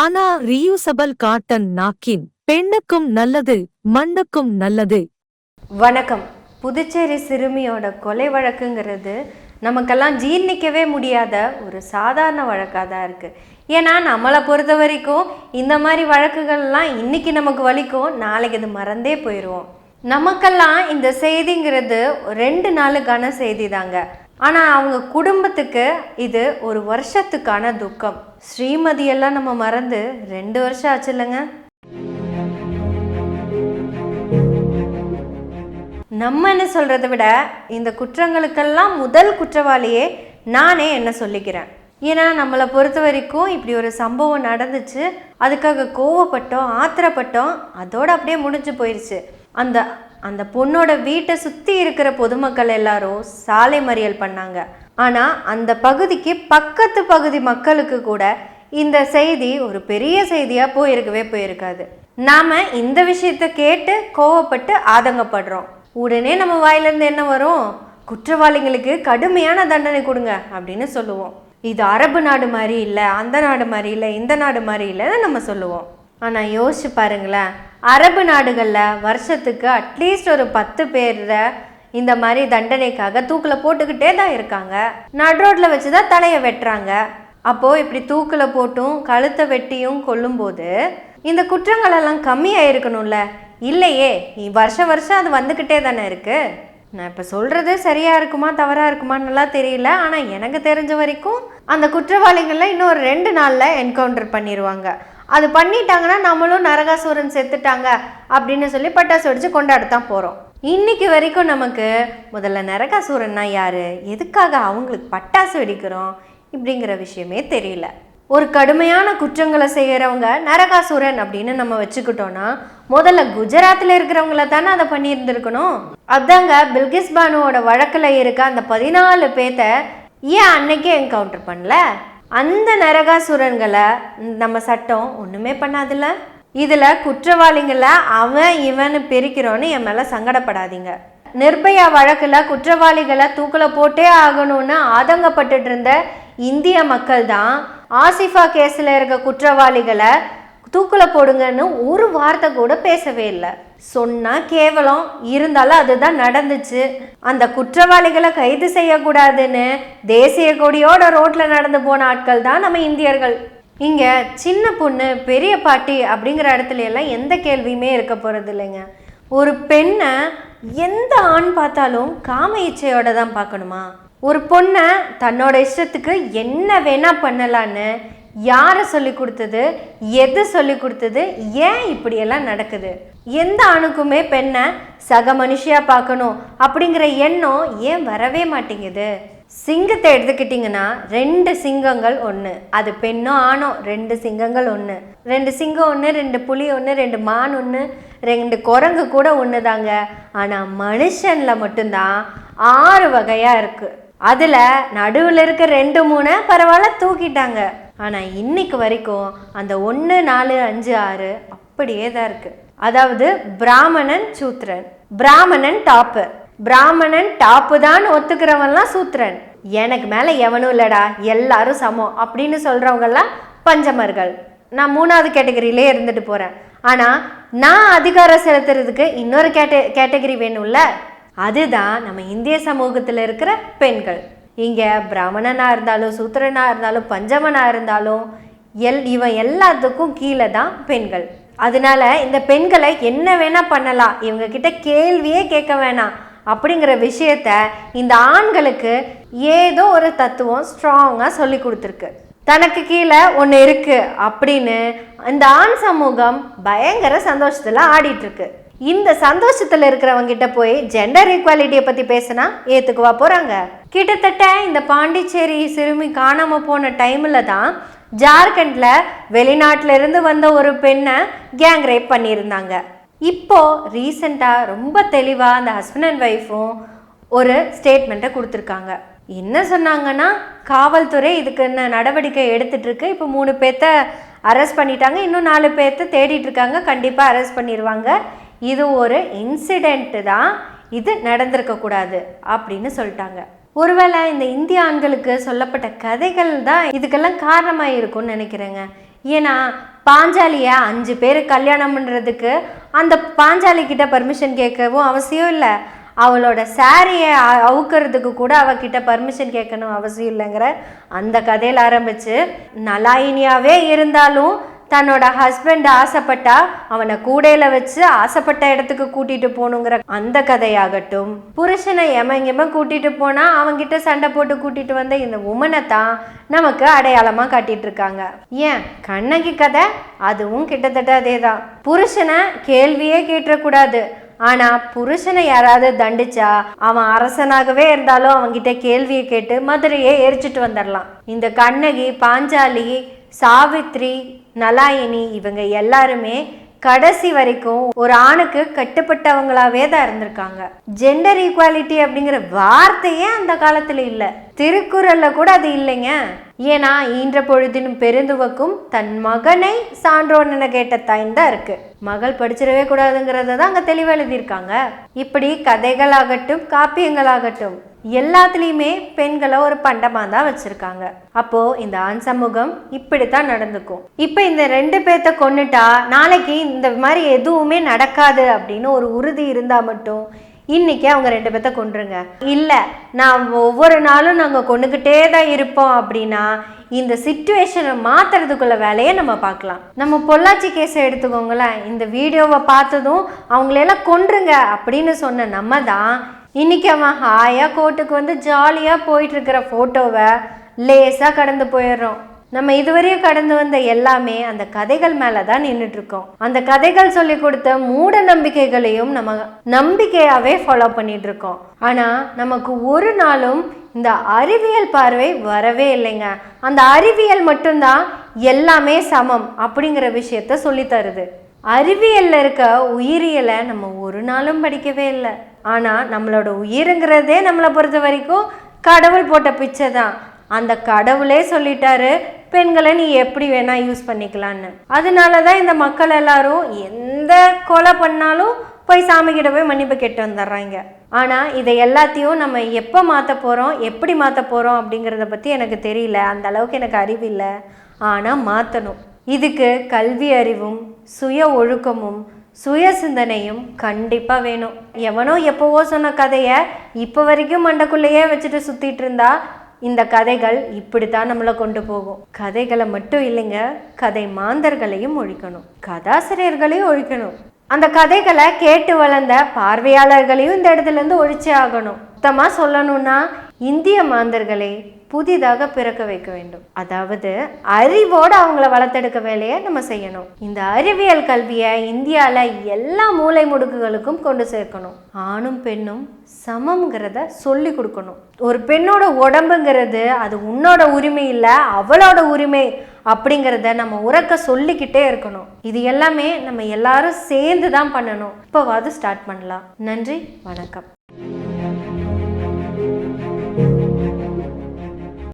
ஆனா reusable cotton napkin பெண்ணுக்கும் நல்லது, மண்ணுக்கும் நல்லது. வணக்கம். புதுச்சேரி சிறுமியோட கொலை வழக்குங்கிறது நமக்கெல்லாம் ஜீர்ணிக்கவே முடியாத ஒரு சாதாரண வழக்காக தான் இருக்குது. ஏன்னா நம்மளை பொறுத்த வரைக்கும் இந்த மாதிரி வழக்குகள்லாம் இன்றைக்கி நமக்கு வலிக்கும், நாளைக்கு அது மறந்தே போயிடுவோம். நமக்கெல்லாம் இந்த செய்திங்கிறது 2 நாளுக்கான செய்தி தாங்க. ஆனால் அவங்க குடும்பத்துக்கு இது ஒரு வருஷத்துக்கான துக்கம். ஸ்ரீமதியெல்லாம் நம்ம மறந்து 2 வருஷம் ஆச்சு இல்லைங்க. நம்மன்னு சொல்கிறத விட இந்த குற்றங்களுக்கெல்லாம் முதல் குற்றவாளியே நானே என்ன சொல்லிக்கிறேன். ஏன்னா நம்மளை பொறுத்த வரைக்கும் இப்படி ஒரு சம்பவம் நடந்துச்சு, அதுக்காக கோவப்பட்டோம், ஆத்திரப்பட்டோம், அதோடு அப்படியே முடிஞ்சு போயிடுச்சு. அந்த அந்த பொண்ணோட வீட்டை சுற்றி இருக்கிற பொதுமக்கள் எல்லாரும் சாலை மறியல் பண்ணாங்க. ஆனால் அந்த பகுதிக்கு பக்கத்து பகுதி மக்களுக்கு கூட இந்த செய்தி ஒரு பெரிய செய்தியாக போயிருக்காது. நாம் இந்த விஷயத்தை கேட்டு கோவப்பட்டு ஆதங்கப்படுறோம். உடனே நம்ம வாயிலிருந்து என்ன வரும்? குற்றவாளிகளுக்கு கடுமையான தண்டனை கொடுங்க அப்படின்னு சொல்லுவோம். இது அரபு நாடு மாதிரி இல்லை, அந்த நாடு மாதிரி இல்லை, இந்த நாடு மாதிரி இல்லைன்னு நம்ம சொல்லுவோம். ஆனால் யோசிச்சு பாருங்களேன், அரபு நாடுகளில் வருஷத்துக்கு அட்லீஸ்ட் ஒரு 10 பேர் இந்த மாதிரி தண்டனைக்காக தூக்கில் போட்டுக்கிட்டே தான் இருக்காங்க. நடுரோட்டில் வச்சு தான் தலையை வெட்டுறாங்க. அப்போது இப்படி தூக்கில் போட்டும் கழுத்தை வெட்டியும் கொல்லும்போது இந்த குற்றங்களெல்லாம் கம்மியாயிருக்கணும்ல? இல்லையே, வருஷம் அது வந்துக்கிட்டே தானே இருக்குது. நான் இப்போ சொல்கிறது சரியாக இருக்குமா தவறாக இருக்குமான்னுலாம் தெரியல. ஆனால் எனக்கு தெரிஞ்ச வரைக்கும் அந்த குற்றவாளிகளில் இன்னும் ஒரு 2 நாளில் என்கவுண்டர் பண்ணிடுவாங்க. அது பண்ணிட்டாங்கன்னா நம்மளும் நரகாசூரன் செத்துட்டாங்க அப்படின்னு சொல்லி பட்டாசு வெடிச்சு கொண்டாடத்தான் போகிறோம். இன்னைக்கு வரைக்கும் நமக்கு முதல்ல நரகாசூரன்னா யார், எதுக்காக அவங்களுக்கு பட்டாசு வெடிக்கிறோம் இப்படிங்கிற விஷயமே தெரியல. ஒரு கடுமையான குற்றங்களை செய்கிறவங்க நரகாசூரன் அப்படின்னு நம்ம வச்சுக்கிட்டோன்னா முதல்ல குஜராத்தில் இருக்கிறவங்கள தானே அதை பண்ணியிருந்துருக்கணும். அதாங்க பில்கிஸ் பானுவோட வழக்கில் இருக்க அந்த 14 பேர்த்த ஏன் அன்னைக்கே என்கவுண்டர் பண்ணல? அந்த நரகாசுரன்களை நம்ம சட்டம் ஒன்றுமே பண்ணாதுல்ல. இதில் குற்றவாளிகளை அவன் இவன்னு பிரிக்கிறோன்னு என் மேலே சங்கடப்படாதீங்க. நிர்பயா வழக்கில் குற்றவாளிகளை தூக்கில் போட்டே ஆகணும்னு ஆதங்கப்பட்டு இருந்த இந்திய மக்கள் தான் ஆசிஃபா கேஸில் இருக்க குற்றவாளிகளை தூக்கில் போடுங்கன்னு ஒரு வார்த்தை கூட பேசவே இல்லை. சொன்னால் கேவலம், இருந்தாலும் அதுதான் நடந்துச்சு. அந்த குற்றவாளிகளை கைது செய்யக்கூடாதுன்னு தேசிய கொடியோட ரோட்டில் நடந்து போன ஆட்கள் தான் நம்ம இந்தியர்கள். இங்கே சின்ன பொண்ணு பெரிய பாட்டி அப்படிங்கிற இடத்துல எல்லாம் எந்த கேள்வியுமே இருக்க போகிறது இல்லைங்க. ஒரு பெண்ணை எந்த ஆண் பார்த்தாலும் காம இச்சையோட தான் பார்க்கணுமா? ஒரு பொண்ணை தன்னோட இஷ்டத்துக்கு என்ன வேணா பண்ணலான்னு யாரை சொல்லி கொடுத்தது, எது சொல்லி கொடுத்தது, ஏன் இப்படியெல்லாம் நடக்குது? எந்த ஆணுக்குமே பெண்ணை சக மனுஷியாக பார்க்கணும் அப்படிங்கிற எண்ணம் ஏன் வரவே மாட்டேங்குது? சிங்கத்தை எடுத்துக்கிட்டிங்கன்னா 2 சிங்கங்கள் ஒன்று, அது பெண்ணோ ஆணோ 2 சிங்கங்கள் ஒன்று, 2 சிங்கம் ஒன்று, 2 புலி ஒன்று, 2 மான் ஒன்று, 2 குரங்கு கூட ஒன்று தாங்க. ஆனால் மனுஷனில் மட்டும்தான் 6 வகையாக இருக்குது. அதில் நடுவில் இருக்க 2 3 பரவாயில்ல தூக்கிட்டாங்க. ஆனால் இன்னைக்கு வரைக்கும் அந்த 1 4 5 6 அப்படியே தான் இருக்குது. அதாவது பிராமணன் சூத்திரன், பிராமணன் டாப்பு, பிராமணன் டாப்பு தான் ஒத்துக்கிறவன்லாம் சூத்திரன், எனக்கு மேலே எவனும் இல்லைடா எல்லாரும் சமம் அப்படின்னு சொல்கிறவங்கெல்லாம் பஞ்சமர்கள். நான் 3வது கேட்டகரியிலே இருந்துட்டு போகிறேன். ஆனால் நான் அதிகாரம் செலுத்துறதுக்கு இன்னொரு கேட்டகரி வேணும்ல. அதுதான் நம்ம இந்திய சமூகத்தில் இருக்கிற பெண்கள். இங்கே பிராமணனாக இருந்தாலும் சூத்திரனாக இருந்தாலும் பஞ்சமனாக இருந்தாலும் இவன் எல்லாத்துக்கும் கீழே தான் பெண்கள். அதனால இந்த பெண்களை என்ன வேணால் பண்ணலாம், இவங்க கிட்ட கேள்வியே கேட்க வேணாம் அப்படிங்கிற விஷயத்த இந்த ஆண்களுக்கு ஏதோ ஒரு தத்துவம் ஸ்ட்ராங்காக சொல்லி கொடுத்துருக்கு. தனக்கு கீழே ஒன்று இருக்குது அப்படின்னு இந்த ஆண் சமூகம் பயங்கர சந்தோஷத்தில் ஆடிட்டுருக்கு. இந்த சந்தோஷத்தில் இருக்கிறவங்கிட்ட போய் ஜெண்டர் ஈக்குவாலிட்டியை பற்றி பேசினா ஏற்றுக்குவா போகிறாங்க? கிட்டத்தட்ட இந்த பாண்டிச்சேரி சிறுமி காணாமல் போன டைமில் தான் ஜார்க்கண்டில் வெளிநாட்டில் இருந்து வந்த ஒரு பெண்ணை கேங் ரேப் பண்ணியிருந்தாங்க. இப்போது ரீசெண்டாக ரொம்ப தெளிவாக அந்த ஹஸ்பண்ட் அண்ட் ஒய்ஃபும் ஒரு ஸ்டேட்மெண்ட்டை கொடுத்துருக்காங்க. என்ன சொன்னாங்கன்னா, காவல்துறை இதுக்கு என்ன நடவடிக்கை எடுத்துகிட்டு இருக்கு, இப்போ 3 பேர்த்த அரெஸ்ட் பண்ணிட்டாங்க, இன்னும் 4 பேர்த்த தேடிட்டு இருக்காங்க, கண்டிப்பாக அரெஸ்ட் பண்ணிடுவாங்க, இது ஒரு இன்சிடெண்ட்டு தான், இது நடந்திருக்கக்கூடாது அப்படின்னு சொல்லிட்டாங்க. ஒருவேளை இந்த இந்திய ஆண்களுக்கு சொல்லப்பட்ட கதைகள் தான் இதுக்கெல்லாம் காரணமாக இருக்கும்னு நினைக்கிறேங்க. ஏன்னா பாஞ்சாலியை 5 பேர் கல்யாணம் பண்ணுறதுக்கு அந்த பாஞ்சாலி கிட்ட பர்மிஷன் கேட்கவும் அவசியம் இல்லை, அவளோட சாரியை அவுக்கிறதுக்கு கூட அவகிட்ட பர்மிஷன் கேட்கணும் அவசியம் இல்லைங்கிற அந்த கதையில் ஆரம்பித்து, நலாயினியாவே இருந்தாலும் தன்னோட ஹஸ்பண்ட் ஆசைப்பட்டா அவனை கூடையில் வச்சு ஆசைப்பட்ட இடத்துக்கு கூட்டிட்டு போகணுங்கிற அந்த கதையாகட்டும், புருஷனை எமங்கெம கூட்டிட்டு போனா அவங்கிட்ட சண்டை போட்டு கூட்டிட்டு வந்த இந்த உமனை தான் நமக்கு அடையாளமாக காட்டிட்டு இருக்காங்க. ஏன் கண்ணகி கதை அதுவும் கிட்டத்தட்ட அதே தான். புருஷனை கேள்வியே கேட்டக்கூடாது, ஆனா புருஷனை யாராவது தண்டிச்சா அவன் அரசனாகவே இருந்தாலும் அவன்கிட்ட கேள்வியை கேட்டு மதுரையை எரிச்சிட்டு வந்துடலாம். இந்த கண்ணகி, பாஞ்சாலி, சாவித்ரி, நலாயினி இவங்க எல்லாருமே கடைசி வரைக்கும் ஒரு ஆணுக்கு கட்டுப்பட்டவங்களாவே தான் இருந்திருக்காங்க. ஜெண்டர் ஈக்குவாலிட்டி அப்படிங்கிற வார்த்தையே அந்த காலத்துல இல்லை, திருக்குறள்ல கூட அது இல்லைங்க. ஏன்னா ஈன்ற பொழுதினும் பெருந்துவக்கும் தன் மகனை சான்றோன் என கேட்ட தாயின் தான் இருக்கு. மகள் படிச்சிடவே கூடாதுங்கிறத தான் அங்க தெளிவா எழுதியிருக்காங்க. இப்படி கதைகளாகட்டும் காப்பியங்களாகட்டும் எல்லாத்துலேயுமே பெண்களை ஒரு பண்டமாக தான் வச்சுருக்காங்க. அப்போது இந்த ஆண் சமூகம் இப்படித்தான் நடந்துக்கும். இப்போ இந்த 2 பேர்த்த கொன்னுட்டா நாளைக்கு இந்த மாதிரி எதுவுமே நடக்காது அப்படின்னு ஒரு உறுதி இருந்தால் மட்டும் இன்னைக்கு அவங்க 2 பேர்த்த கொன்றுங்க. இல்லை நான் ஒவ்வொரு நாளும் நாங்கள் கொண்டுக்கிட்டே தான் இருப்போம் அப்படின்னா இந்த சிச்சுவேஷனை மாற்றுறதுக்குள்ள வேலையை நம்ம பார்க்கலாம். நம்ம பொள்ளாச்சி கேஸை எடுத்துக்கோங்களேன். இந்த வீடியோவை பார்த்ததும் அவங்களெல்லாம் கொன்றுங்க அப்படின்னு சொன்ன நம்ம தான் இன்னைக்கு அவன் ஹாயாக கோர்ட்டுக்கு வந்து ஜாலியாக போயிட்டுருக்கிற ஃபோட்டோவை லேசாக கடந்து போயிடுறோம். நம்ம இதுவரையும் கடந்து வந்த எல்லாமே அந்த கதைகள் மேலே தான் நின்றுட்டுருக்கோம். அந்த கதைகள் சொல்லி கொடுத்த மூட நம்பிக்கைகளையும் நம்ம நம்பிக்கையாகவே ஃபாலோ பண்ணிட்டு இருக்கோம். ஆனால் நமக்கு ஒரு நாளும் இந்த அறிவியல் பார்வை வரவே இல்லைங்க. அந்த அறிவியல் மட்டும்தான் எல்லாமே சமம் அப்படிங்கிற விஷயத்த சொல்லித்தருது. அறிவியலில் இருக்க உயிரியலை நம்ம ஒரு நாளும் படிக்கவே இல்லை. ஆனால் நம்மளோட உயிருங்கிறதே நம்மளை பொறுத்த வரைக்கும் கடவுள் போட்ட பிச்சை தான். அந்த கடவுளே சொல்லிட்டாரு பெண்களை நீ எப்படி வேணா யூஸ் பண்ணிக்கலான்னு. அதனால தான் இந்த மக்கள் எல்லாரும் எந்த கொலை பண்ணாலும் போய் சாமிக்கிட்ட போய் மன்னிப்பு கேட்டு வந்துடுறாங்க. ஆனால் இதை எல்லாத்தையும் நம்ம எப்போ மாற்ற போகிறோம், எப்படி மாற்ற போகிறோம் அப்படிங்கிறத பற்றி எனக்கு தெரியல, அந்த அளவுக்கு எனக்கு அறிவு இல்லை. ஆனால் மாற்றணும். இதுக்கு கல்வி அறிவும் சுய ஒழுக்கமும் சுய சிந்தனையும் கண்டிப்பாக வேணும். எவனோ எப்போவோ சொன்ன கதையை இப்போ வரைக்கும் மண்டைக்குள்ளேயே வச்சுட்டு சுற்றிட்டு இருந்தா இந்த கதைகள் இப்படித்தான் நம்மளை கொண்டு போகும். கதைகளை மட்டும் இல்லைங்க, கதை மாந்தர்களையும் ஒழிக்கணும், கதாசிரியர்களையும் ஒழிக்கணும். அந்த கதைகளை கேட்டு வளர்ந்த பார்வையாளர்களையும் இந்த இடத்துல இருந்து ஒழிச்சே ஆகணும். மொத்தமாக சொல்லணும்னா இந்திய மாந்தர்களை புதிதாக பிறக்க வைக்க வேண்டும். அதாவது அறிவோடு அவங்கள வளர்த்தெடுக்க வேலையை நம்ம செய்யணும். இந்த அறிவியல் கல்வியை இந்தியாவில் எல்லா மூலை முடுக்குகளுக்கும் கொண்டு சேர்க்கணும். ஆணும் பெண்ணும் சமம்ங்கிறத சொல்லி கொடுக்கணும். ஒரு பெண்ணோட உடம்புங்கிறது அது உன்னோட உரிமை இல்லை, அவளோட உரிமை அப்படிங்கிறத நம்ம உறக்க சொல்லிக்கிட்டே இருக்கணும். இது எல்லாமே நம்ம எல்லாரும் சேர்ந்து தான் பண்ணணும். இப்போவாது ஸ்டார்ட் பண்ணலாம். நன்றி, வணக்கம்.